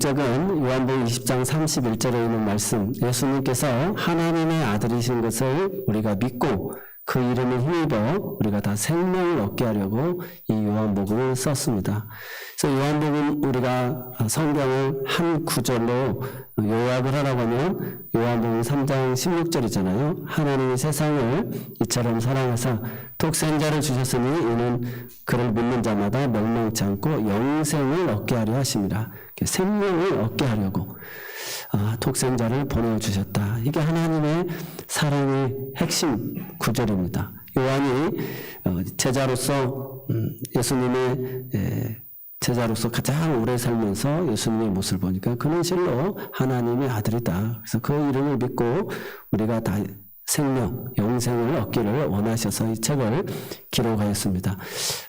적은 요한복음 20장 31절에 있는 말씀, 예수님께서 하나님의 아들이신 것을 우리가 믿고 그 이름을 힘입어 우리가 다 생명을 얻게 하려고 이 요한복음을 썼습니다. 그래서 요한복음 우리가 성경을 한 구절로 요약을 하라고 하면 요한복음 3장 16절이잖아요. 하나님이 세상을 이처럼 사랑하사 독생자를 주셨으니 이는 그를 믿는 자마다 멸망치 않고 영생을 얻게 하려 하심이라. 생명을 얻게 하려고 독생자를 보내주셨다. 이게 하나님의 사랑의 핵심 구절입니다. 요한이 제자로서 예수님의 제자로서 가장 오래 살면서 예수님의 모습을 보니까 그는 실로 하나님의 아들이다. 그래서 그 이름을 믿고 우리가 다 생명, 영생을 얻기를 원하셔서 이 책을 기록하였습니다.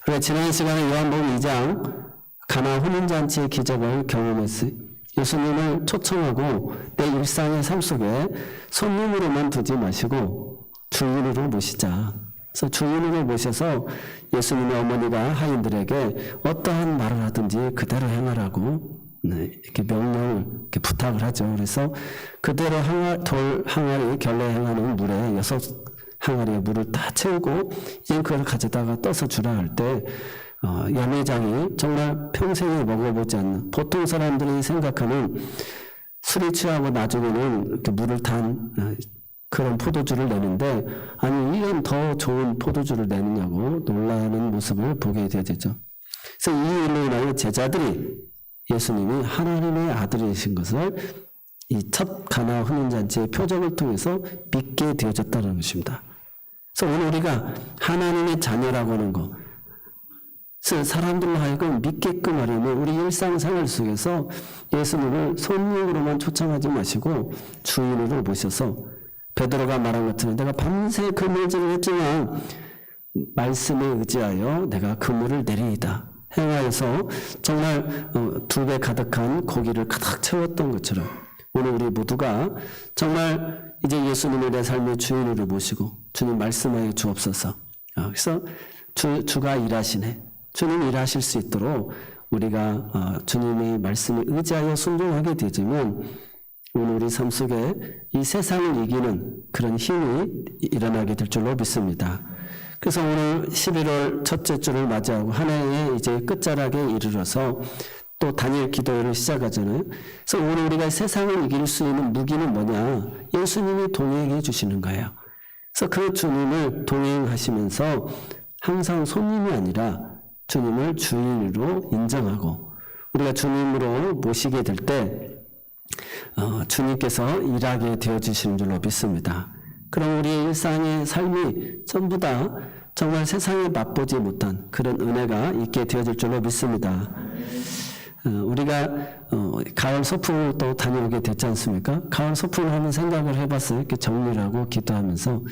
그리고 지난 시간에 요한복음 2장 가나 혼인잔치의 기적을 경험했어요. 예수님을 초청하고 내 일상의 삶 속에 손님으로만 두지 마시고 주인으로 모시자. 그래서 주인으로 모셔서 예수님의 어머니가 하인들에게 어떠한 말을 하든지 그대로 행하라고 이렇게 명령을 이렇게 부탁을 하죠. 그래서 그대로 돌 항아리 결례 행하는 물에 6항아리의 물을 다 채우고 이제 그걸 가져다가 떠서 주라 할 때 연회장이 정말 평생에 먹어보지 않는, 보통 사람들이 생각하는 술이 취하고 나중에는 이렇게 물을 탄 그런 포도주를 내는데, 아니 이런 더 좋은 포도주를 내느냐고 놀라는 모습을 보게 되죠. 그래서 이 일로 인하여 제자들이 예수님이 하나님의 아들이신 것을 이 첫 가나 혼인잔치의 표적을 통해서 믿게 되어졌다는 것입니다. 그래서 오늘 우리가 하나님의 자녀라고 하는 것, 사람들로 하여금 믿게끔 하려면 우리 일상생활 속에서 예수님을 손님으로만 초청하지 마시고 주인으로 모셔서, 베드로가 말한 것처럼 내가 밤새 그물질을 했지만 말씀에 의지하여 내가 그물을 내리이다 행하여서 정말 2배 가득한 고기를 가득 채웠던 것처럼 오늘 우리 모두가 정말 이제 예수님을 내 삶의 주인으로 모시고 주님 말씀하여 주옵소서. 그래서 주가 일하시네, 주님 일하실 수 있도록 우리가 주님의 말씀에 의지하여 순종하게 되지만 오늘 우리 삶 속에 이 세상을 이기는 그런 힘이 일어나게 될 줄로 믿습니다. 그래서 오늘 11월 첫째 주를 맞이하고 한 해의 이제 끝자락에 이르러서 또 다니엘 기도회를 시작하잖아요. 그래서 오늘 우리가 세상을 이길 수 있는 무기는 뭐냐? 예수님이 동행해 주시는 거예요. 그래서 그 주님을 동행하시면서 항상 손님이 아니라 주님을 주인으로 인정하고 우리가 주님으로 모시게 될 때 주님께서 일하게 되어주시는 줄로 믿습니다. 그럼 우리의 일상의 삶이 전부 다 정말 세상에 맛보지 못한 그런 은혜가 있게 되어질 줄로 믿습니다. 우리가 가을 소풍을 또 다녀오게 됐지 않습니까? 가을 소풍을 하면 생각을 해봤어요. 이렇게 정리를 하고 기도하면서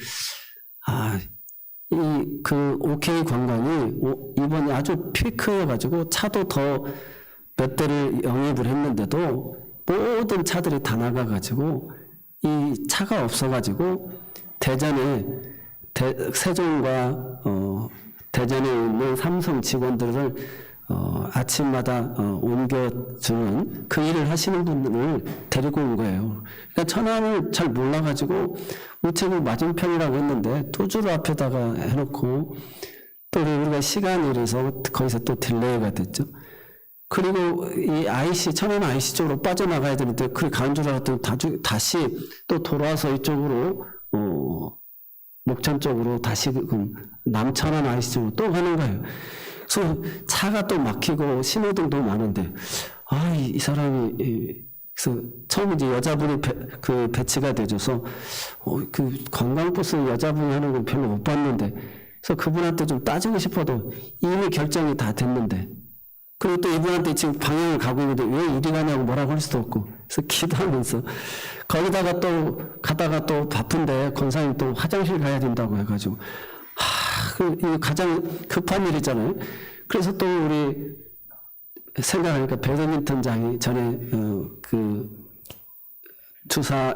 그 OK 관광이 이번에 아주 피크여가지고 차도 더 몇 대를 영입을 했는데도 모든 차들이 다 나가가지고 이 차가 없어가지고 대전에 세종과 대전에 있는 삼성 직원들을 아침마다 옮겨주는 그 일을 하시는 분들을 데리고 온 거예요. 그러니까 천안을 잘 몰라가지고 우체국 맞은편이라고 했는데 토주로 앞에다가 해놓고 또 우리가 시간이 이래서 거기서 또 딜레이가 됐죠. 그리고 이 천안 IC 쪽으로 빠져나가야 되는데 그게 가는 줄 알았더니 다시 또 돌아와서 이쪽으로 목천 쪽으로 다시 남천안 IC 쪽으로 또 가는 거예요. 그래서 차가 또 막히고 신호등도 많은데 이 사람이 그래서 처음 이제 여자분이 배치가 돼줘서 그 관광버스 여자분이 하는 건 별로 못 봤는데 그래서 그분한테 좀 따지고 싶어도 이미 결정이 다 됐는데 그리고 또 이분한테 지금 방향을 가고 있는데 왜 이리 가냐고 뭐라고 할 수도 없고 그래서 기도하면서 거기다가 또 가다가 또 바쁜데 권사님 또 화장실 가야 된다고 해가지고 이거 가장 급한 일이잖아요. 그래서 또 우리 생각하니까 배드민턴장이 전에 그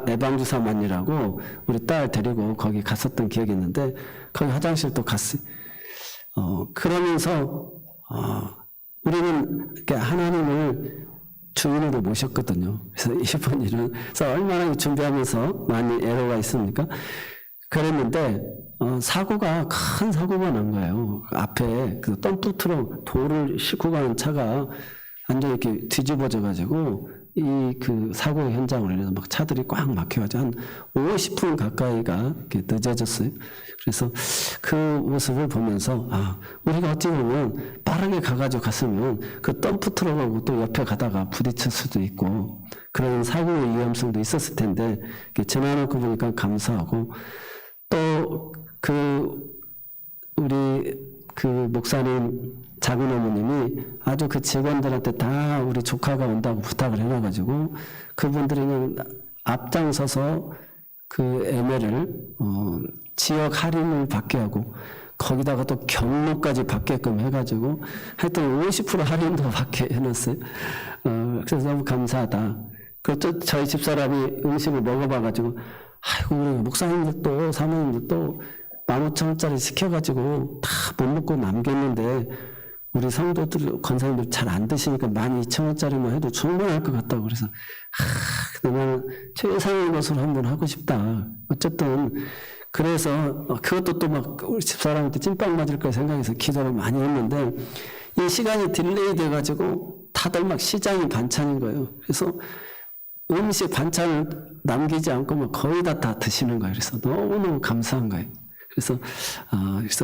예방주사만이라고 우리 딸 데리고 거기 갔었던 기억이 있는데 거기 화장실 또 갔어요. 그러면서 우리는 이렇게 하나님을 주인으로 모셨거든요. 그래서 이번 일은 그래서 얼마나 준비하면서 많이 애로가 있습니까? 그랬는데 사고가 큰 사고가 난 거예요. 앞에 그 덤프트럭 돌을 싣고 가는 차가 완전 이렇게 뒤집어져 가지고 이 그 사고 현장을 해서 막 차들이 꽉 막혀가지고 한 50분 가까이가 이렇게 늦어졌어요. 그래서 그 모습을 보면서 우리가 어찌 보면 빠르게 가가지고 갔으면 그 덤프트럭하고 또 옆에 가다가 부딪힐 수도 있고 그런 사고의 위험성도 있었을 텐데 지나놓고 보니까 감사하고 또 우리 목사님 작은 어머님이 아주 그 직원들한테 다 우리 조카가 온다고 부탁을 해놔가지고 그분들이 그냥 앞장서서 그 애매를 지역 할인을 받게 하고 거기다가 또 경로까지 받게끔 해가지고 하여튼 50% 할인도 받게 해놨어요. 그래서 너무 감사하다. 그리고 저희 집사람이 음식을 먹어봐가지고 아이고 우리 목사님들도 사모님들도 15,000원짜리 시켜가지고 다 못 먹고 남겼는데 우리 성도들, 권사님들 잘 안 드시니까 12,000원짜리만 해도 충분할 것 같다고 그래서 나는 최상의 것으로 한번 하고 싶다. 어쨌든 그래서 그것도 또 막 우리 집사람한테 찐빵 맞을 거 생각해서 기도를 많이 했는데 이 시간이 딜레이 돼가지고 다들 막 시장이 반찬인 거예요. 그래서 음식 반찬을 남기지 않고 막 거의 다 드시는 거예요. 그래서 너무너무 감사한 거예요. 그래서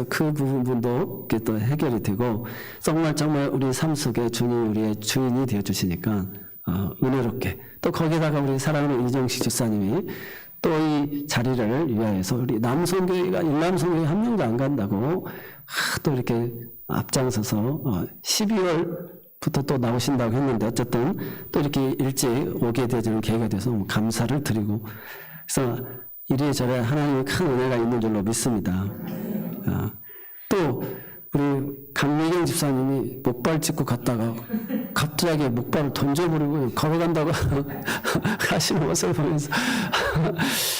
그 부분도 또 해결이 되고 정말 우리 삶 속에 주님 우리의 주인이 되어 주시니까 은혜롭게 또 거기다가 우리 사랑하는 이정식 집사님이 또 이 자리를 위하여서 우리 남성교회가 일남성교회 한 명도 안 간다고 또 이렇게 앞장서서 12월부터 또 나오신다고 했는데 어쨌든 또 이렇게 일찍 오게 되는 계기가 돼서 감사를 드리고 그래서 이리저리 하나님의 큰 은혜가 있는 줄로 믿습니다. 또 우리 강미경 집사님이 목발 짚고 갔다가 갑자기 목발을 던져버리고 걸어간다고 하시는 모습을 보면서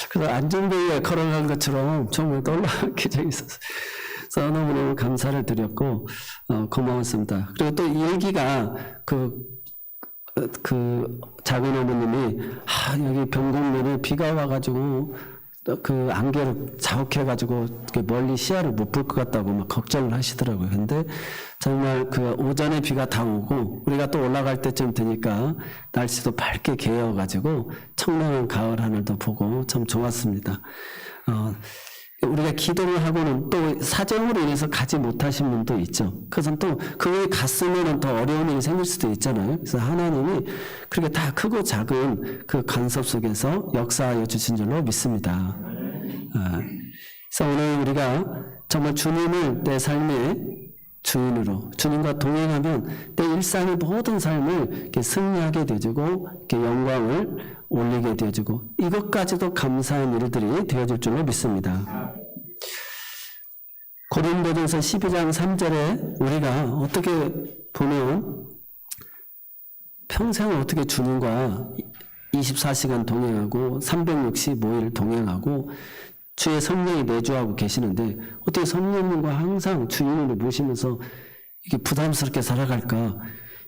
그래서 안전벨리에 걸어간 것처럼 정말 놀랍게 재밌었어요. 그래서 너무너무 감사를 드렸고 고마웠습니다. 그리고 또 이 얘기가 그 작은 어머님이 여기 병곡면에 비가 와가지고 그 안개를 자욱해가지고 멀리 시야를 못 볼 것 같다고 막 걱정을 하시더라고요. 근데 정말 그 오전에 비가 다 오고 우리가 또 올라갈 때쯤 되니까 날씨도 밝게 개어가지고 청명한 가을 하늘도 보고 참 좋았습니다. 우리가 기도를 하고는 또 사정으로 인해서 가지 못하신 분도 있죠. 그래서 또 그에 갔으면 더 어려운 일이 생길 수도 있잖아요. 그래서 하나님이 그렇게 다 크고 작은 그 간섭 속에서 역사하여 주신 줄로 믿습니다. 그래서 오늘 우리가 정말 주님을 내 삶의 주인으로 주님과 동행하면 내 일상의 모든 삶을 이렇게 승리하게 되어지고 이렇게 영광을 올리게 되어지고 이것까지도 감사한 일들이 되어질 줄로 믿습니다. 고린도전서 12장 3절에 우리가 어떻게 보면 평생을 어떻게 주님과 24시간 동행하고 365일 동행하고 주의 성령이 내주하고 계시는데 어떻게 성령님과 항상 주인으로 모시면서 이게 부담스럽게 살아갈까?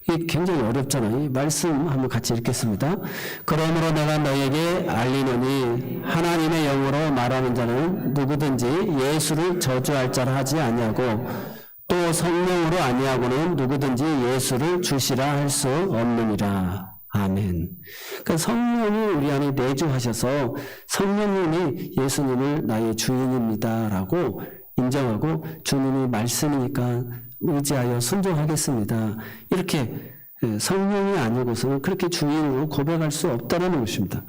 이게 굉장히 어렵잖아요. 이 말씀 한번 같이 읽겠습니다. 그러므로 내가 너에게 알리노니 하나님의 영으로 말하는 자는 누구든지 예수를 저주할 자라 하지 아니하고 또 성령으로 아니하고는 누구든지 예수를 주시라 할 수 없느니라. 아멘. 그러니까 성령이 우리 안에 내주하셔서 성령님이 예수님을 나의 주인입니다라고 인정하고 주님이 말씀이니까 의지하여 순종하겠습니다. 이렇게 성령이 아니고서는 그렇게 주인으로 고백할 수 없다는 것입니다.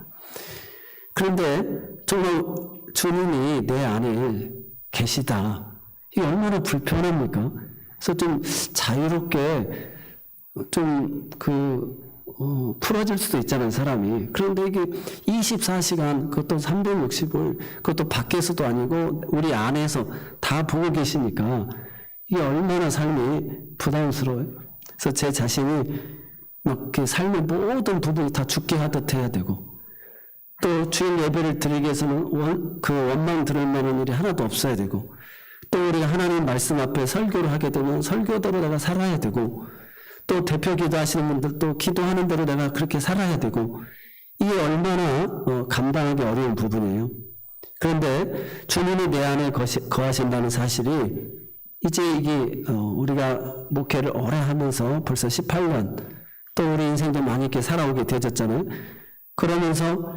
그런데 정말 주님이 내 안에 계시다. 이게 얼마나 불편합니까? 그래서 좀 자유롭게 좀 풀어질 수도 있잖아요, 사람이. 그런데 이게 24시간, 그것도 360일, 그것도 밖에서도 아니고 우리 안에서 다 보고 계시니까 이게 얼마나 삶이 부담스러워요. 그래서 제 자신이 막 이렇게 삶의 모든 부분이 다 죽게 하듯 해야 되고 또 주일 예배를 드리기 위해서는 그 원망 들을 만한 일이 하나도 없어야 되고 또 우리가 하나님 말씀 앞에 설교를 하게 되면 설교대로 내가 살아야 되고 또 대표 기도하시는 분들도 기도하는 대로 내가 그렇게 살아야 되고, 이게 얼마나 감당하기 어려운 부분이에요. 그런데 주님이 내 안에 거하신다는 사실이 이제 이게 우리가 목회를 오래 하면서 벌써 18년, 또 우리 인생도 많이 이렇게 살아오게 되었잖아요. 그러면서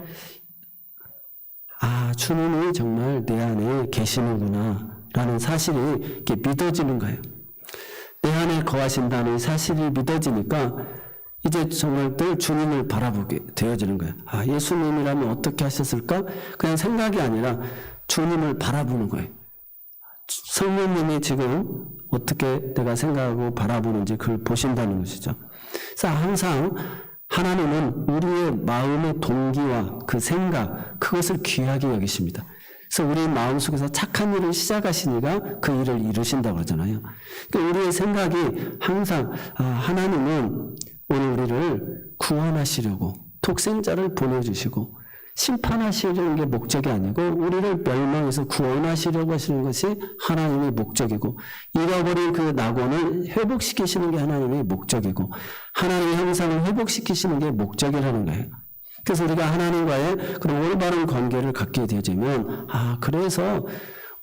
주님이 정말 내 안에 계시는구나 라는 사실이 이렇게 믿어지는 거예요. 내 안에 거하신다는 사실이 믿어지니까 이제 정말 늘 주님을 바라보게 되어지는 거예요. 예수님이라면 어떻게 하셨을까? 그냥 생각이 아니라 주님을 바라보는 거예요. 성령님이 지금 어떻게 내가 생각하고 바라보는지 그걸 보신다는 것이죠. 그래서 항상 하나님은 우리의 마음의 동기와 그 생각, 그것을 귀하게 여기십니다. 그래서 우리 마음속에서 착한 일을 시작하시니까 그 일을 이루신다고 그러잖아요. 그러니까 우리의 생각이 항상 하나님은 오늘 우리를 구원하시려고 독생자를 보내주시고 심판하시려는 게 목적이 아니고 우리를 멸망해서 구원하시려고 하시는 것이 하나님의 목적이고, 잃어버린 그 낙원을 회복시키시는 게 하나님의 목적이고, 하나님의 형상을 회복시키시는 게 목적이라는 거예요. 그래서 우리가 하나님과의 그런 올바른 관계를 갖게 되어지면 그래서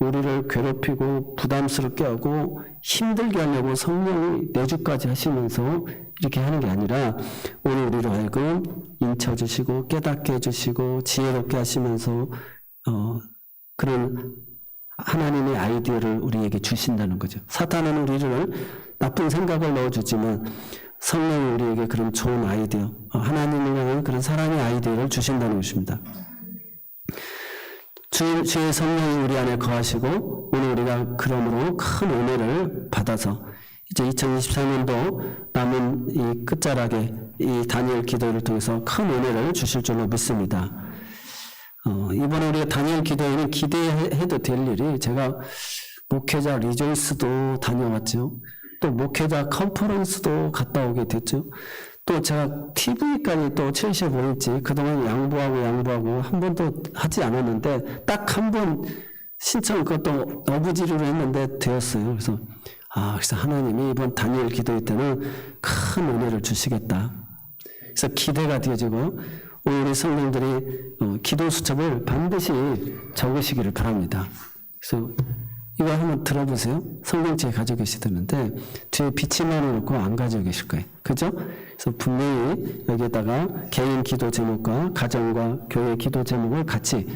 우리를 괴롭히고 부담스럽게 하고 힘들게 하려고 성령이 내주까지 하시면서 이렇게 하는 게 아니라 오늘 우리로 하여금 인쳐주시고 깨닫게 해주시고 지혜롭게 하시면서 그런 하나님의 아이디어를 우리에게 주신다는 거죠. 사탄은 우리를 나쁜 생각을 넣어주지만 성령이 우리에게 그런 좋은 아이디어, 하나님을 향한 그런 사랑의 아이디어를 주신다는 것입니다. 주의 성령이 우리 안에 거하시고 오늘 우리가 그러므로 큰 은혜를 받아서 이제 2024년도 남은 이 끝자락에 이 다니엘 기도를 통해서 큰 은혜를 주실 줄로 믿습니다. 이번에 우리가 다니엘 기도에는 기대해도 될 일이, 제가 목회자 리조이스도 다녀왔죠. 또 목회자 컨퍼런스도 갔다 오게 됐죠. 또 제가 TV까지 또 75인치 그동안 양보하고 한 번도 하지 않았는데 딱 한 번 신청 그것도 어부지리로 했는데 되었어요. 그래서 하나님이 이번 다니엘 기도회 때는 큰 은혜를 주시겠다. 그래서 기대가 되어지고 오늘 우리 성령들이 기도 수첩을 반드시 적으시기를 바랍니다. 그래서 이거 한번 들어보세요. 성경책에 가지고 계시던데 뒤에 비치만 해놓고 안 가지고 계실 거예요. 그죠? 그래서 분명히 여기에다가 개인 기도 제목과 가정과 교회 기도 제목을 같이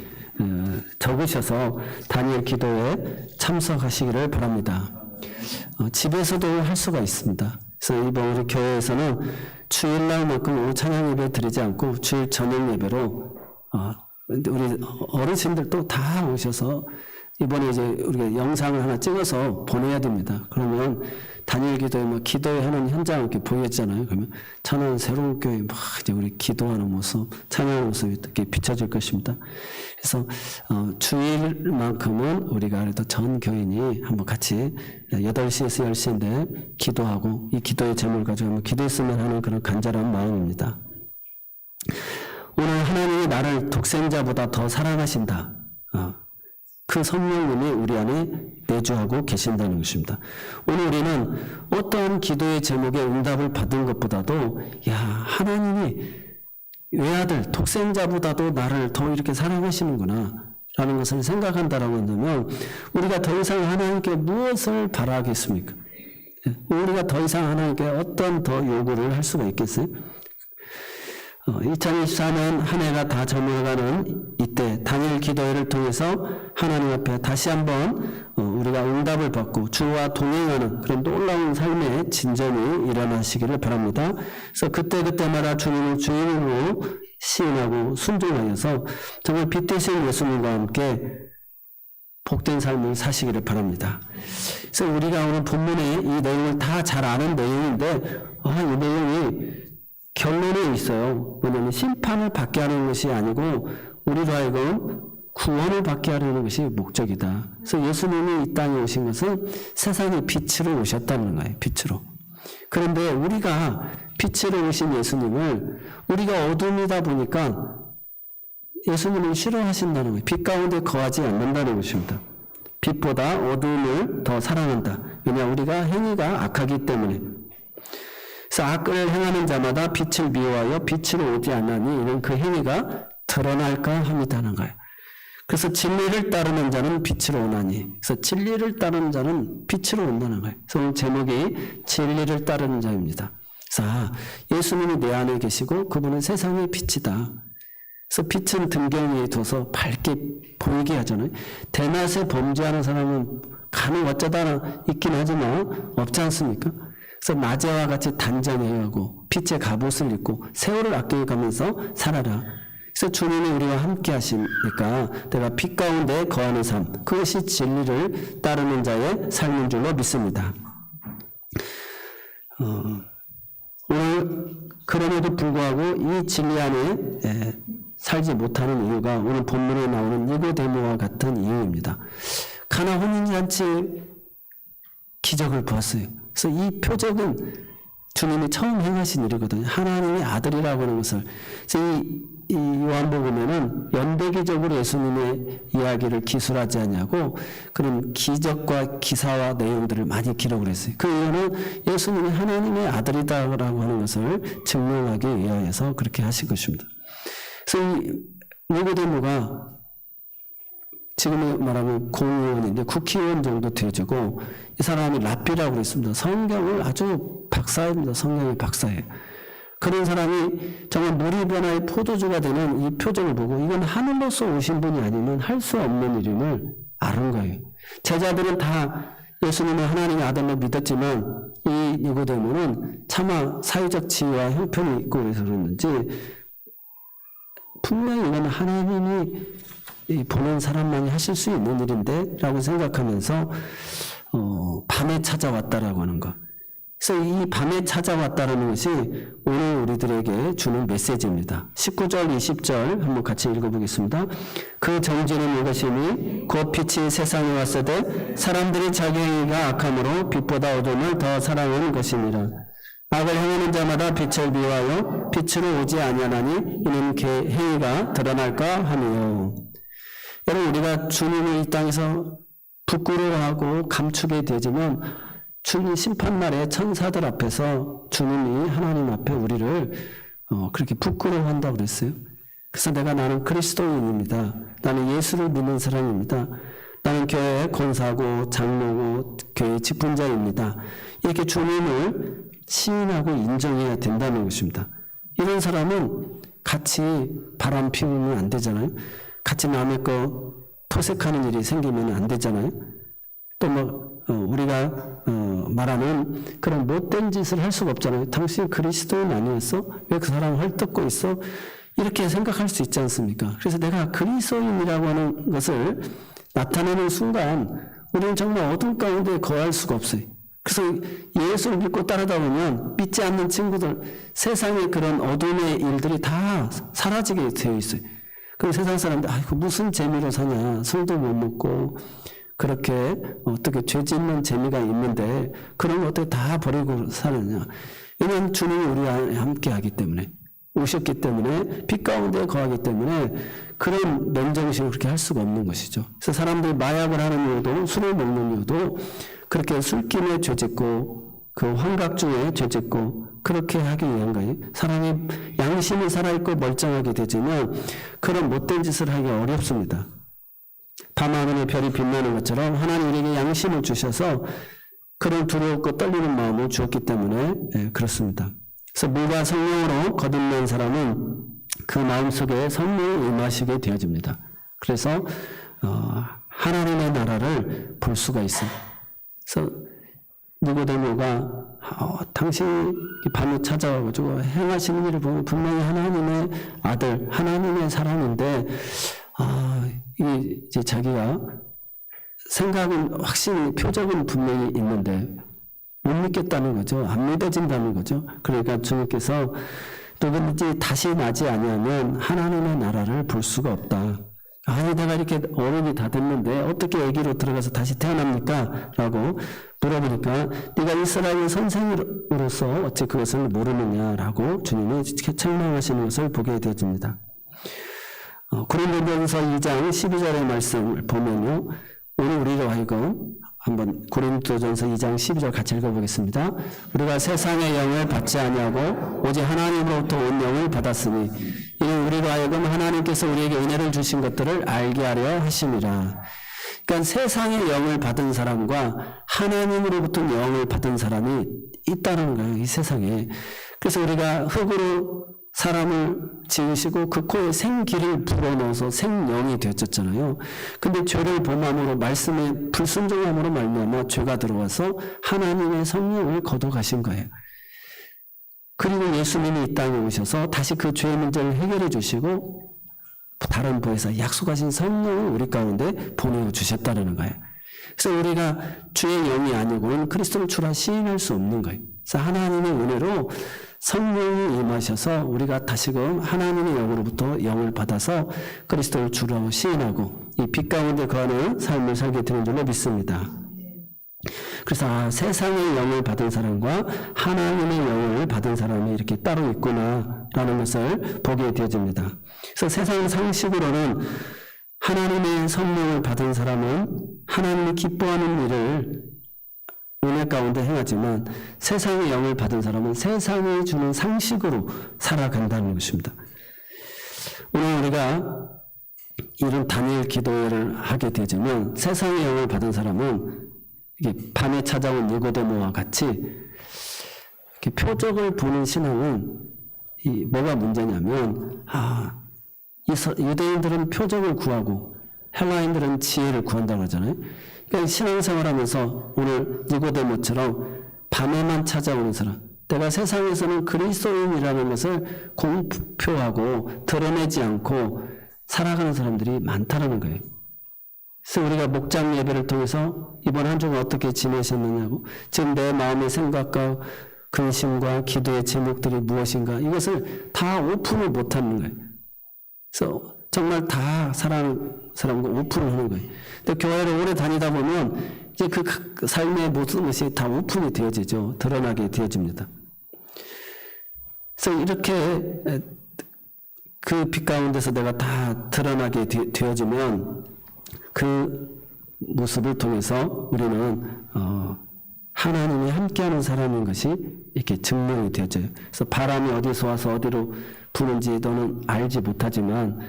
적으셔서 다니엘 기도에 참석하시기를 바랍니다. 집에서도 할 수가 있습니다. 그래서 이번 우리 교회에서는 주일날만큼 오후 찬양 예배 드리지 않고 주일 저녁 예배로 우리 어르신들도 다 오셔서 이번에 이제 우리가 영상을 하나 찍어서 보내야 됩니다. 그러면 다니엘 기도에 기도하는 현장을 이렇게 보였잖아요. 그러면 천안 새로운 교회 이제 우리 기도하는 모습, 찬양하는 모습이 이렇게 비춰질 것입니다. 그래서 주일만큼은 우리가 그래도 전 교인이 한번 같이 8시에서 10시인데 기도하고 이 기도의 제목을 가지고 한번 기도했으면 하는 그런 간절한 마음입니다. 오늘 하나님이 나를 독생자보다 더 사랑하신다. 그 성령님이 우리 안에 내주하고 계신다는 것입니다. 오늘 우리는 어떤 기도의 제목에 응답을 받은 것보다도 하나님이 외아들 독생자보다도 나를 더 이렇게 사랑하시는구나 라는 것을 생각한다라고 한다면 우리가 더 이상 하나님께 무엇을 바라겠습니까? 우리가 더 이상 하나님께 어떤 더 요구를 할 수가 있겠어요? 2024년 한 해가 다 저물어가는 이때 다니엘 기도회를 통해서 하나님 앞에 다시 한번 우리가 응답을 받고 주와 동행하는 그런 놀라운 삶의 진전이 일어나시기를 바랍니다. 그래서 그때마다 주님을 주인으로 시인하고 순종하여서 정말 빛 되신 예수님과 함께 복된 삶을 사시기를 바랍니다. 그래서 우리가 오늘 본문에 이 내용을 다 잘 아는 내용인데 이 내용이 결론에 있어요. 왜냐하면 심판을 받게 하는 것이 아니고 우리로 하여금 구원을 받게 하려는 것이 목적이다. 그래서 예수님이 이 땅에 오신 것은 세상의 빛으로 오셨다는 거예요. 빛으로. 그런데 우리가 빛으로 오신 예수님을 우리가 어둠이다 보니까 예수님을 싫어하신다는 거예요. 빛 가운데 거하지 않는다는 것입니다. 빛보다 어둠을 더 사랑한다. 왜냐하면 우리가 행위가 악하기 때문에. 그래서 악을 행하는 자마다 빛을 미워하여 빛으로 오지 않나니 이는 그 행위가 드러날까 함이라는 거예요. 그래서 진리를 따르는 자는 빛으로 오나니, 그래서 진리를 따르는 자는 빛으로 온다는 거예요. 그래서 오늘 제목이 진리를 따르는 자입니다. 그래서 예수님이 내 안에 계시고 그분은 세상의 빛이다. 그래서 빛은 등경 위에 둬서 밝게 보이게 하잖아요. 대낮에 범죄하는 사람은 간혹 어쩌다 있긴 하지만 없지 않습니까? 그래서 낮에와 같이 단정해야 하고 빛의 갑옷을 입고 세월을 아껴가면서 살아라. 그래서 주님이 우리와 함께 하시니까 내가 빛 가운데 거하는 삶, 그것이 진리를 따르는 자의 삶인 줄로 믿습니다. 오늘 그럼에도 불구하고 이 진리 안에 살지 못하는 이유가 오늘 본문에 나오는 니고데모와 같은 이유입니다. 가나 혼인잔치 기적을 보았어요. 그래서 이 표적은 주님이 처음 행하신 일이거든요. 하나님의 아들이라고 하는 것을. 그래서 이 요한복음에는 연대기적으로 예수님의 이야기를 기술하지 않냐고 그런 기적과 기사와 내용들을 많이 기록을 했어요. 그 이유는 예수님이 하나님의 아들이다라고 하는 것을 증명하기 위하여서 그렇게 하신 것입니다. 그래서 이 니고데모가 지금 말하면 공의원인데 국회의원 정도 되어지고 이 사람이 랍비라고 그랬습니다. 성경을 아주 박사입니다. 성경의 박사예요. 그런 사람이 정말 물이 변화의 포도주가 되는 이 표적을 보고 이건 하늘로서 오신 분이 아니면 할 수 없는 일임을 아는 거예요. 제자들은 다 예수님은 하나님의 아들로 믿었지만 이 니고데모는 차마 사회적 지위와 형편이 있고 그래서 그랬는지 분명히 이건 하나님이 보는 사람만이 하실 수 있는 일인데 라고 생각하면서 밤에 찾아왔다라고 하는 것. 그래서 이 밤에 찾아왔다라는 것이 오늘 우리들에게 주는 메시지입니다. 19절, 20절 한번 같이 읽어보겠습니다. 그 정죄는 이것이니 곧 빛이 세상에 왔으되 사람들이 자기 행위가 악함으로 빛보다 어둠을 더 사랑하는 것이니라. 악을 행하는 자마다 빛을 미워하여 빛으로 오지 아니하나니 이는 그 행위가 드러날까 하며. 여러분 우리가 주님을 이 땅에서 부끄러워하고 감추게 되지만 주님 심판날에 천사들 앞에서 주님이 하나님 앞에 우리를 그렇게 부끄러워한다고 그랬어요. 그래서 나는 그리스도인입니다. 나는 예수를 믿는 사람입니다. 나는 교회의 권사고 장로고 교회 직분자입니다. 이렇게 주님을 시인하고 인정해야 된다는 것입니다. 이런 사람은 같이 바람 피우면 안 되잖아요. 같이 남의 거 토색하는 일이 생기면 안 되잖아요. 또 우리가 말하는 그런 못된 짓을 할 수가 없잖아요. 당신 그리스도인 아니었어? 왜 그 사람 헐뜯고 있어? 이렇게 생각할 수 있지 않습니까? 그래서 내가 그리스도인이라고 하는 것을 나타내는 순간 우리는 정말 어둠 가운데 거할 수가 없어요. 그래서 예수를 믿고 따르다 보면 믿지 않는 친구들, 세상의 그런 어둠의 일들이 다 사라지게 되어 있어요. 그럼 세상 사람들, 아이고, 무슨 재미로 사냐. 술도 못 먹고, 그렇게 어떻게 죄 짓는 재미가 있는데, 그런 거 어떻게 다 버리고 사느냐. 왜냐하면 주님이 우리와 함께 하기 때문에, 오셨기 때문에, 빛 가운데 거하기 때문에, 그런 맨정신을 그렇게 할 수가 없는 것이죠. 그래서 사람들이 마약을 하는 이유도, 술을 먹는 이유도, 그렇게 술김에 죄 짓고, 그 환각 중에 죄 짓고, 그렇게 하기 위한 거예요. 사람이 양심이 살아있고 멀쩡하게 되지만 그런 못된 짓을 하기 어렵습니다. 밤하늘의 별이 빛나는 것처럼 하나님 우리에게 양심을 주셔서 그런 두렵고 떨리는 마음을 주었기 때문에 그렇습니다. 그래서 물과 성령으로 거듭난 사람은 그 마음속에 성령이 임하시게 되어집니다. 그래서 하나님의 나라를 볼 수가 있어요. 그래서 니고데모가 당신이 밤에 찾아와가지고 행하시는 일을 보면 분명히 하나님의 아들, 하나님의 사람인데, 이제 자기가 생각은 확실히 표적은 분명히 있는데, 못 믿겠다는 거죠. 안 믿어진다는 거죠. 그러니까 주님께서 누구든지 다시 나지 아니하면 하나님의 나라를 볼 수가 없다. 아니 내가 이렇게 어른이 다 됐는데 어떻게 아기로 들어가서 다시 태어납니까? 라고 물어보니까 네가 이스라엘 선생으로서 어찌 그것을 모르느냐라고 주님이 책망하시는 것을 보게 되어집니다. 고린도전서 2장 12절의 말씀을 보면요. 오늘 우리로 하여금 한번 고린도전서 2장 12절 같이 읽어보겠습니다. 우리가 세상의 영을 받지 아니하고 오직 하나님으로부터 온 영을 받았으니 이는 우리로 하여금 하나님께서 우리에게 은혜를 주신 것들을 알게 하려 하심이라. 그러니까 세상의 영을 받은 사람과 하나님으로부터 영을 받은 사람이 있다는 거예요, 이 세상에. 그래서 우리가 흙으로 사람을 지으시고 그 코에 생기를 불어넣어서 생명이 되었잖아요. 근데 죄를 범함으로 말씀에 불순종함으로 말미암아 죄가 들어와서 하나님의 성령을 거둬가신 거예요. 그리고 예수님이 이 땅에 오셔서 다시 그 죄의 문제를 해결해 주시고 다른 부에서 약속하신 성령을 우리 가운데 보내어 주셨다는 거예요. 그래서 우리가 주의 영이 아니고는 그리스도를 주라 시인할 수 없는 거예요. 그래서 하나님의 은혜로 성령이 임하셔서 우리가 다시금 하나님의 영으로부터 영을 받아서 그리스도를 주라고 시인하고 이 빛 가운데 거하는 삶을 살게 되는 줄로 믿습니다. 그래서 세상의 영을 받은 사람과 하나님의 영을 받은 사람이 이렇게 따로 있구나라는 것을 보게 되어집니다. 그래서 세상 상식으로는 하나님의 성령을 받은 사람은 하나님이 기뻐하는 일을 은혜 가운데 행하지만 세상의 영을 받은 사람은 세상이 주는 상식으로 살아간다는 것입니다. 오늘 우리가 이런 다니엘 기도회를 하게 되자면 세상의 영을 받은 사람은 이게 밤에 찾아온 니고데모와 같이 이렇게 표적을 보는 신앙은 뭐가 문제냐면 유대인들은 표적을 구하고 헬라인들은 지혜를 구한다고 하잖아요. 그러니까 신앙생활하면서 오늘 니고데모처럼 밤에만 찾아오는 사람, 내가 세상에서는 그리스도인이라는 것을 공표하고 드러내지 않고 살아가는 사람들이 많다는 거예요. 그래서 우리가 목장 예배를 통해서 이번 한 주간 어떻게 지내셨느냐고, 지금 내 마음의 생각과 근심과 기도의 제목들이 무엇인가, 이것을 다 오픈을 못하는 거예요. 그래서 정말 다 사랑하는 사람과 오픈을 하는 거예요. 근데 교회를 오래 다니다 보면 이제 그 삶의 모든 것이 다 오픈이 되어지죠. 드러나게 되어집니다. 그래서 이렇게 그 빛 가운데서 내가 다 드러나게 되어지면 그 모습을 통해서 우리는 하나님이 함께하는 사람인 것이 이렇게 증명이 되어져요. 그래서 바람이 어디서 와서 어디로 부는지 너는 알지 못하지만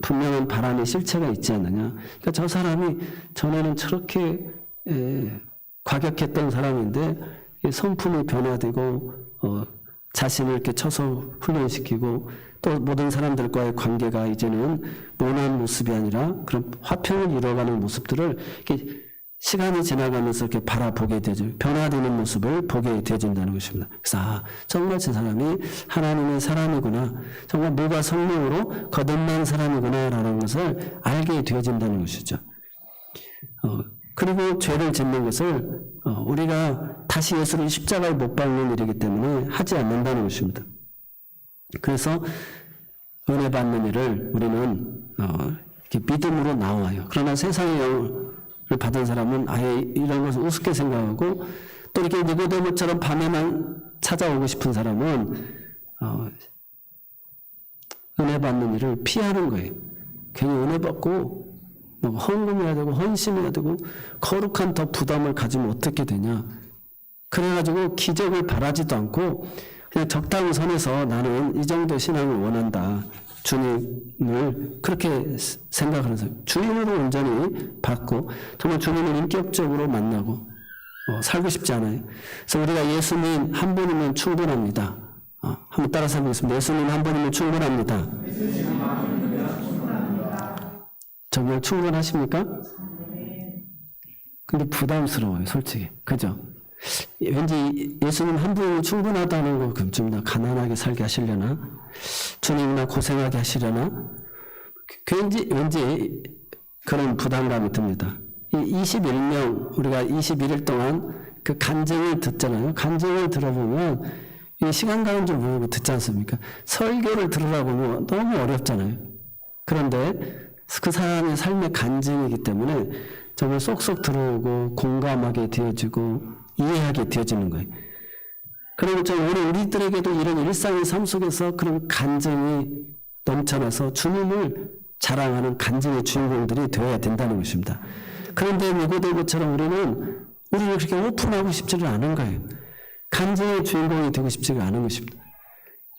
분명한 바람의 실체가 있지 않느냐. 그러니까 저 사람이 전에는 저렇게 과격했던 사람인데 성품이 변화되고 자신을 이렇게 쳐서 훈련시키고 또 모든 사람들과의 관계가 이제는 모난 모습이 아니라 그런 화평을 이뤄가는 모습들을 이렇게 시간이 지나가면서 이렇게 바라보게 되죠. 변화되는 모습을 보게 되어진다는 것입니다. 그래서 정말 저 사람이 하나님의 사람이구나, 정말 물과 성령으로 거듭난 사람이구나라는 것을 알게 되어진다는 것이죠. 그리고 죄를 짓는 것을 우리가 다시 예수를 십자가에 못 박는 일이기 때문에 하지 않는다는 것입니다. 그래서 은혜 받는 일을 우리는 이렇게 믿음으로 나와요. 그러나 세상의 영을 받은 사람은 아예 이런 것을 우습게 생각하고, 또 이렇게 니고데모처럼 밤에만 찾아오고 싶은 사람은 은혜 받는 일을 피하는 거예요. 괜히 은혜 받고 헌금해야 되고 헌신해야 되고 거룩한 더 부담을 가지면 어떻게 되냐. 그래가지고 기적을 바라지도 않고 그냥 적당한 선에서 나는 이 정도 신앙을 원한다. 주님을 그렇게 생각하는 사람, 주님으로 온전히 받고 정말 주님을 인격적으로 만나고 살고 싶지 않아요. 그래서 우리가 예수님 한 분이면 충분합니다. 한번 따라서 해보겠습니다. 예수님 한 분이면 충분합니다. 정말 충분하십니까? 근데 부담스러워요, 솔직히. 그죠? 왠지 예수님 한 분이면 충분하다는 거, 그럼 좀 더 가난하게 살게 하시려나? 주님이나 고생하게 하시려나? 왠지 그런 부담감이 듭니다. 이 21명, 우리가 21일 동안 그 간증을 듣잖아요. 간증을 들어보면 이 시간 가는 줄 모르고 듣지 않습니까? 설교를 들으라고 하면 너무 어렵잖아요. 그런데 그 사람의 삶의 간증이기 때문에 정말 쏙쏙 들어오고 공감하게 되어지고 이해하게 되어지는 거예요. 그리고 오늘 우리들에게도 이런 일상의 삶 속에서 그런 간증이 넘쳐나서 주님을 자랑하는 간증의 주인공들이 되어야 된다는 것입니다. 그런데 니고데모처럼 우리를 그렇게 오픈하고 싶지를 않은 거예요. 간증의 주인공이 되고 싶지가 않은 것입니다.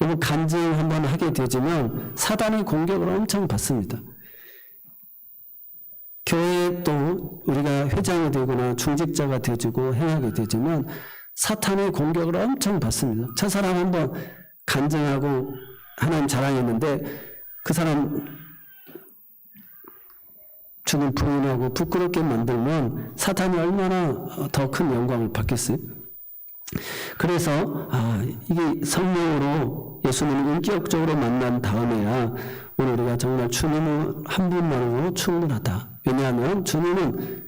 여러분, 간증 한번 하게 되지만 사단의 공격을 엄청 받습니다. 교회에 또 우리가 회장이 되거나 중직자가 되지고 행하게 되지만 사탄의 공격을 엄청 받습니다. 저 사람 한번 간증하고 하나님 자랑했는데 그 사람 주님 부인하고 부끄럽게 만들면 사탄이 얼마나 더 큰 영광을 받겠어요? 그래서 이게 성령으로 예수님을 인격적으로 만난 다음에야 오늘 우리가 정말 주님을 한 분만으로 충분하다. 왜냐하면 주님은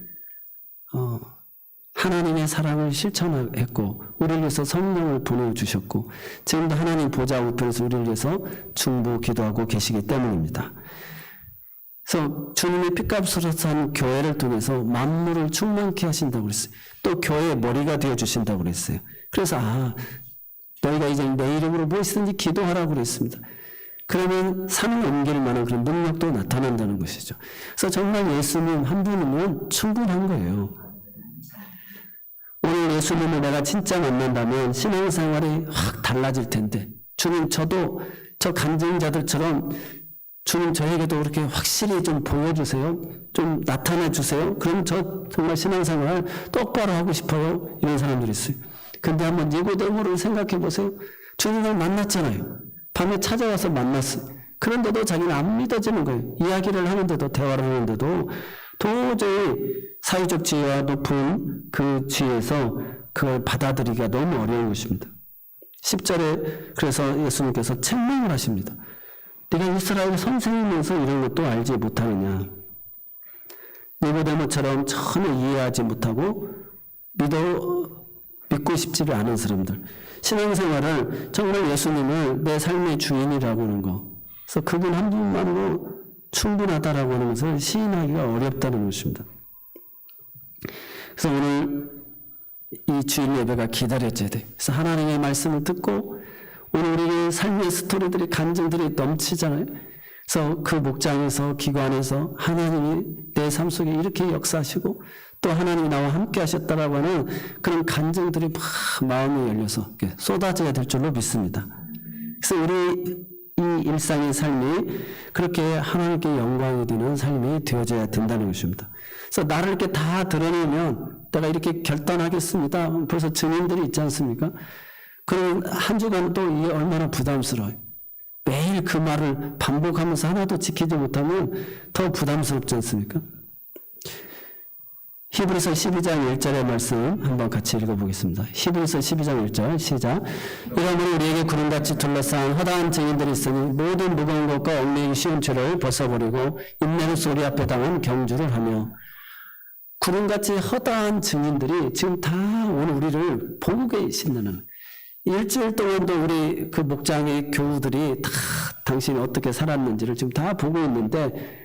하나님의 사랑을 실천했고 우리를 위해서 성령을 보내주셨고 지금도 하나님 보좌 우편에서 우리를 위해서 중보 기도하고 계시기 때문입니다. 그래서 주님이 핏값으로 산 교회를 통해서 만물을 충만케 하신다고 그랬어요. 또 교회의 머리가 되어주신다고 그랬어요. 그래서 너희가 이제 내 이름으로 무엇이든지 기도하라고 그랬습니다. 그러면 산을 옮길 만한 그런 능력도 나타난다는 것이죠. 그래서 정말 예수님 한 분이면 충분한 거예요. 오늘 예수님을 내가 진짜 만난다면 신앙생활이 확 달라질 텐데 주님 저도 저 간증자들처럼 주님 저에게도 그렇게 확실히 좀 보여주세요. 좀 나타내주세요. 그럼 저 정말 신앙생활 똑바로 하고 싶어요. 이런 사람들이 있어요. 근데 한번 니고데모를 생각해 보세요. 주님을 만났잖아요. 밤에 찾아와서 만났어요. 그런데도 자기는 안 믿어지는 거예요. 이야기를 하는데도 대화를 하는데도 도저히 사회적 지위와 높은 그 지위에서 그걸 받아들이기가 너무 어려운 것입니다. 10절에 그래서 예수님께서 책망을 하십니다. 네가 이스라엘 선생이면서 이런 것도 알지 못하느냐. 니고데모처럼 전혀 이해하지 못하고 믿고 싶지를 않은 사람들. 신앙생활을 정말 예수님을 내 삶의 주인이라고 하는 거. 그래서 그분 한 분만으로 충분하다라고 하는 것을 시인하기가 어렵다는 것입니다. 그래서 오늘 이 주일 예배가 기다려져야 돼. 그래서 하나님의 말씀을 듣고 오늘 우리의 삶의 스토리들이 간증들이 넘치잖아요. 그래서 그 목장에서 기관에서 하나님이 내 삶 속에 이렇게 역사하시고 또 하나님이 나와 함께 하셨다라고 하는 그런 간증들이 막 마음이 열려서 쏟아져야 될 줄로 믿습니다. 그래서 우리 이 일상의 삶이 그렇게 하나님께 영광이 되는 삶이 되어져야 된다는 것입니다. 그래서 나를 이렇게 다 드러내면 내가 이렇게 결단하겠습니다. 벌써 증인들이 있지 않습니까? 그럼 한 주간 또 이게 얼마나 부담스러워요. 매일 그 말을 반복하면서 하나도 지키지 못하면 더 부담스럽지 않습니까? 히브리서 12장 1절의 말씀 한번 같이 읽어보겠습니다. 히브리서 12장 1절 시작. 이러므로 우리에게 구름같이 둘러싼 허다한 증인들이 있으니 모든 무거운 것과 얽매이기 쉬운 죄를 벗어버리고 인내는 소리 앞에 당한 경주를 하며. 구름같이 허다한 증인들이 지금 다 오늘 우리를 보고 계신다는, 일주일 동안도 우리 그 목장의 교우들이 다 당신이 어떻게 살았는지를 지금 다 보고 있는데,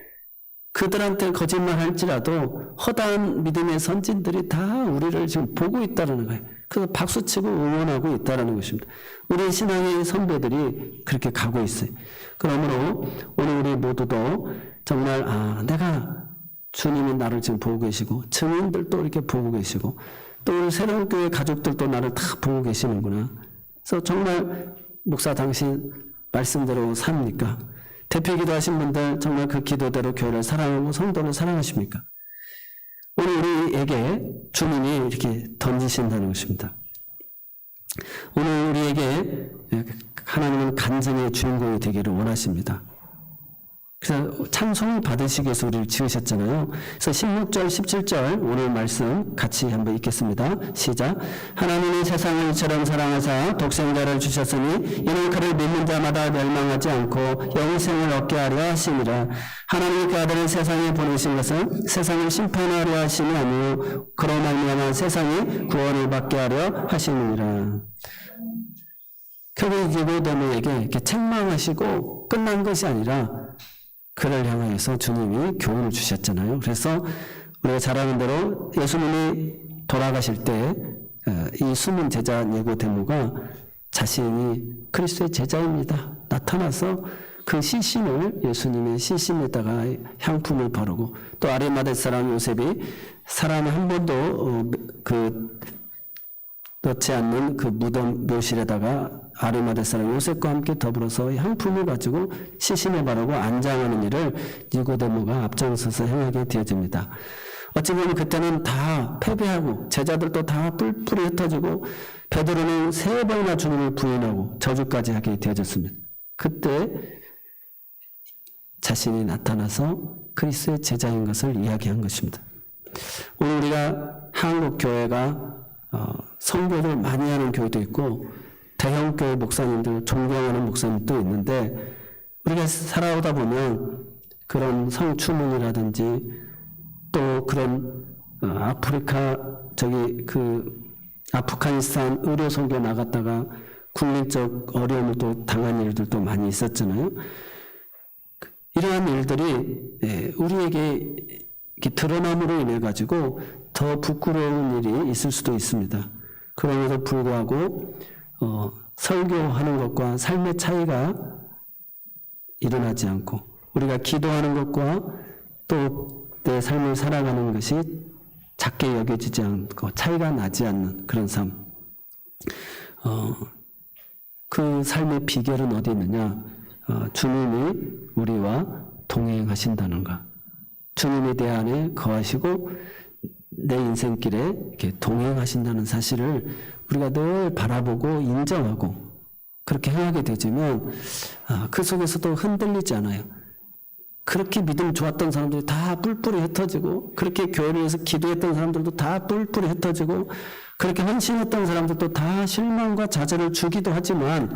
그들한테 거짓말 할지라도 허다한 믿음의 선진들이 다 우리를 지금 보고 있다는 거예요. 그래서 박수치고 응원하고 있다는 것입니다. 우리 신앙의 선배들이 그렇게 가고 있어요. 그러므로 오늘 우리 모두도 정말 내가 주님이 나를 지금 보고 계시고 증인들도 이렇게 보고 계시고 또 새로운 교회 가족들도 나를 다 보고 계시는구나. 그래서 정말 목사 당신 말씀대로 삽니까? 대표 기도하신 분들 정말 그 기도대로 교회를 사랑하고 성도를 사랑하십니까? 오늘 우리에게 주님이 이렇게 던지신다는 것입니다. 오늘 우리에게 하나님은 간증의 주인공이 되기를 원하십니다. 그래서 찬송을 받으시기 위해서 우리를 지으셨잖아요. 그래서 16절, 17절 오늘 말씀 같이 한번 읽겠습니다. 시작. 하나님이 세상을 이처럼 사랑하사 독생자를 주셨으니 이는 그를 믿는 자마다 멸망하지 않고 영생을 얻게 하려 하심이라. 하나님이 그 아들을 세상에 보내신 것은 세상을 심판하려 하심이 아니요 그로 말미암아 세상이 구원을 받게 하려 하심이라. 결국 니고데모에게 이렇게 책망하시고 끝난 것이 아니라 그를 향해서 주님이 교훈을 주셨잖아요. 그래서 우리가 잘 아는 대로 예수님이 돌아가실 때 이 숨은 제자 니고데모가 자신이 그리스도의 제자입니다 나타나서 그 시신을 예수님의 시신에다가 향품을 바르고 또 아리마대 사람 요셉이 사람 한 번도 넣지 않는 그 무덤 묘실에다가 아리마대 사람 요셉과 함께 더불어서 향품을 가지고 시신에 바르고 안장하는 일을 니고데모가 앞장서서 행하게 되어집니다. 어찌 보면 그때는 다 패배하고 제자들도 다 뿔뿔이 흩어지고 베드로는 3번이나 주님을 부인하고 저주까지 하게 되어졌습니다. 그때 자신이 나타나서 그리스도의 제자인 것을 이야기한 것입니다. 오늘 우리가 한국 교회가 선교를 많이 하는 교회도 있고 대형 교회 목사님들 존경하는 목사님도 있는데 우리가 살아오다 보면 그런 성추문이라든지 또 그런 아프가니스탄 의료 선교 나갔다가 국민적 어려움을 또 당한 일들도 많이 있었잖아요. 이러한 일들이 우리에게 드러남으로 인해 가지고 더 부끄러운 일이 있을 수도 있습니다. 그럼에도 불구하고 설교하는 것과 삶의 차이가 일어나지 않고 우리가 기도하는 것과 또 내 삶을 살아가는 것이 작게 여겨지지 않고 차이가 나지 않는 그런 삶. 그 삶의 비결은 어디 있느냐? 주님이 우리와 동행하신다는 것. 주님이 내 안에 거하시고 내 인생길에 이렇게 동행하신다는 사실을 우리가 늘 바라보고 인정하고 그렇게 행하게 되지만 그 속에서도 흔들리지 않아요. 그렇게 믿음 좋았던 사람들이 다 뿔뿔이 흩어지고 그렇게 교회를 위해서 기도했던 사람들도 다 뿔뿔이 흩어지고 그렇게 헌신했던 사람들도 다 실망과 좌절을 주기도 하지만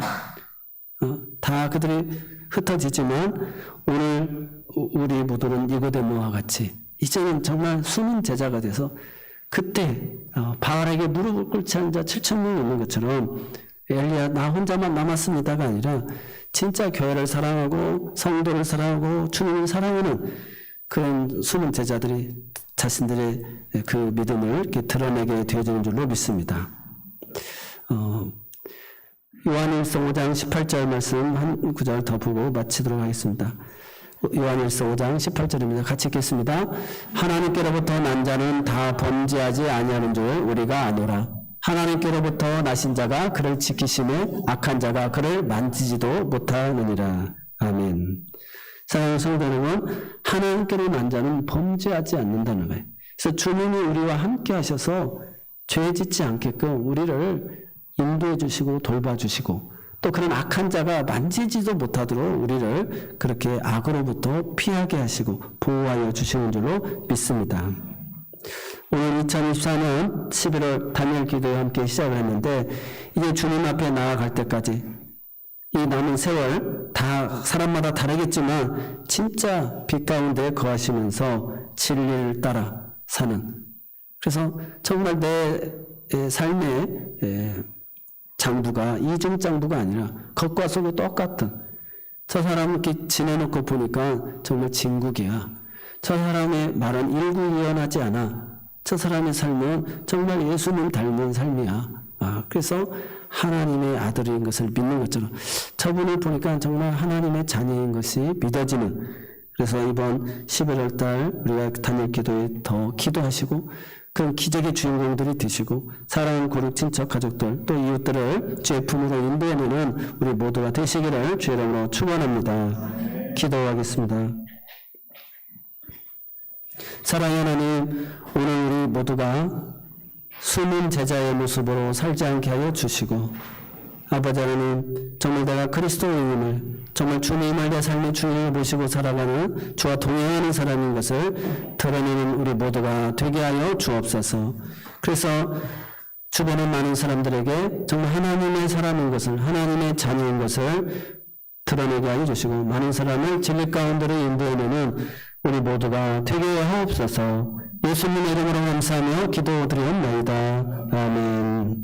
다 그들이 흩어지지만 오늘 우리 모두는 니고데모와 같이 이제는 정말 숨은 제자가 돼서 그때 바알에게 무릎을 꿇지 않은 자 7,000명이 있는 것처럼 엘리야 나 혼자만 남았습니다가 아니라 진짜 교회를 사랑하고 성도를 사랑하고 주님을 사랑하는 그런 숨은 제자들이 자신들의 그 믿음을 이렇게 드러내게 되어지는 줄로 믿습니다. 요한일서 5장 18절 말씀 한 구절 더 보고 마치도록 하겠습니다. 요한일서 5장 18절입니다. 같이 읽겠습니다. 하나님께로부터 난 자는 다 범죄하지 아니하는 줄 우리가 아노라. 하나님께로부터 나신 자가 그를 지키시며 악한 자가 그를 만지지도 못하느니라. 아멘. 사랑하는 성도 여러분, 하나님께로 난 자는 범죄하지 않는다는 거예요. 그래서 주님이 우리와 함께 하셔서 죄 짓지 않게끔 우리를 인도해 주시고 돌봐주시고 또 그런 악한 자가 만지지도 못하도록 우리를 그렇게 악으로부터 피하게 하시고 보호하여 주시는 줄로 믿습니다. 오늘 2024년 11월 다니엘 기도에 함께 시작을 했는데 이제 주님 앞에 나아갈 때까지 이 남은 세월 다 사람마다 다르겠지만 진짜 빛 가운데 거하시면서 진리를 따라 사는 그래서 정말 내 삶의 장부가 이중 장부가 아니라 겉과 속이 똑같은 저 사람 이렇게 지내놓고 보니까 정말 진국이야. 저 사람의 말은 일구이연하지 않아. 저 사람의 삶은 정말 예수님 닮은 삶이야. 그래서 하나님의 아들인 것을 믿는 것처럼 저분을 보니까 정말 하나님의 자녀인 것이 믿어지는 그래서 이번 11월 달 우리가 다니엘 기도에 더 기도하시고 그런 기적의 주인공들이 되시고 사랑하는 고륙 친척 가족들 또 이웃들을 주의 품으로 인도해내는 우리 모두가 되시기를 주의 이름으로 축원합니다. 기도하겠습니다. 사랑의 하나님, 오늘 우리 모두가 숨은 제자의 모습으로 살지 않게 하여 주시고 아버지 하나님, 정말 내가 그리스도인임을 정말 주님을 내 삶의 주인을 모시고 살아가는 주와 동행하는 사람인 것을 드러내는 우리 모두가 되게 하여 주옵소서. 그래서 주변의 많은 사람들에게 정말 하나님의 사람인 것을 하나님의 자녀인 것을 드러내게 하여 주시고 많은 사람을 진리 가운데로 인도해내는 우리 모두가 되게 하옵소서. 예수님의 이름으로 감사하며 기도드리옵나이다. 아멘.